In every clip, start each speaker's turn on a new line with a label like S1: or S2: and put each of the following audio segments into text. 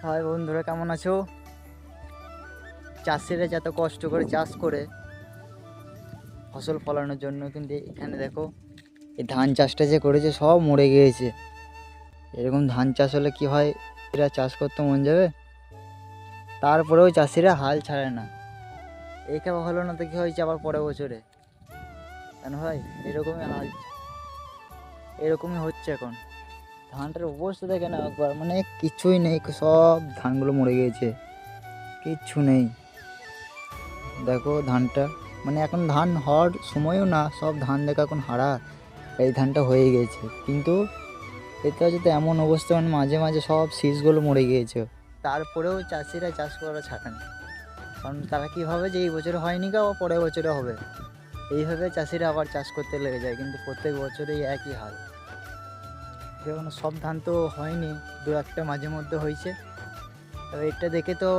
S1: High বন্ধুরা, কেমন আছো? চাষিরা যত কষ্ট করে চাষ করে ফসল ফলানোর জন্য, কিন্তু এখানে দেখো এই ধান চাষটা যে করেছে সব মরে গিয়েছে। এরকম ধান চাষ হলে কি হয়, এরা চাষ করতে মন যাবে? তারপরেও চাষিরা হাল ছাড়ে না। এই কেবা হলো না তো কি হয়েছে আবার পরের বছরে? কেন ভাই? এরকমই হাল, এরকমই হচ্ছে এখন। ধানটার অবস্থা দেখে না একবার, মানে কিছুই নেই, সব ধানগুলো মরে গিয়েছে, কিচ্ছু নেই। দেখো ধানটা, মানে এখন ধান হওয়ার সময়ও না, সব ধান দেখো এখন হারা। এই ধানটা হয়ে গেছে, কিন্তু এতে হচ্ছে এমন অবস্থা, মানে মাঝে মাঝে সব শীষগুলো মরে গিয়েছে। তারপরেও চাষিরা চাষ করা ছাড়ে না, কারণ তারা কী ভাবে যে এই বছরে হয়নি, গা বা পরের বছরে হবে। এইভাবে চাষিরা আবার চাষ করতে লেগে যায়, কিন্তু প্রত্যেক বছরেই একই হাল। দেখুন, সব ধান তো হয়নি, দু একটা মাঝে মধ্যে হয়েছে। তবে এটা দেখে তো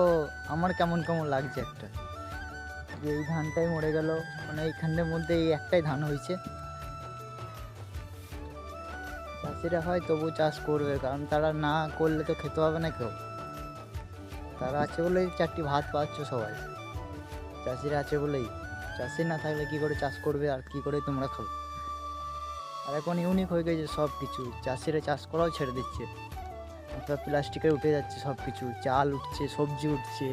S1: আমার কেমন কেমন লাগছে একটা, যে এই ধানটাই মরে গেল, মানে এইখানের মধ্যে এই একটাই ধান হয়েছে। চাষিরা হয় তবু চাষ করবে, কারণ তারা না করলে তো খেতে হবে না কেউ। তারা আছে বলেই চারটি ভাত পাচ্ছ সবাই, চাষিরা আছে বলেই। চাষি না থাকলে কি করে চাষ করবে, আর কি করে তোমরা খাবে? আর এখন ইউনিক হয়ে গেছে সব কিছু, চাষিরা চাষ করাও ছেড়ে দিচ্ছে। অর্থাৎ প্লাস্টিকে উঠে যাচ্ছে সব কিছু, চাল উঠছে, সবজি উঠছে।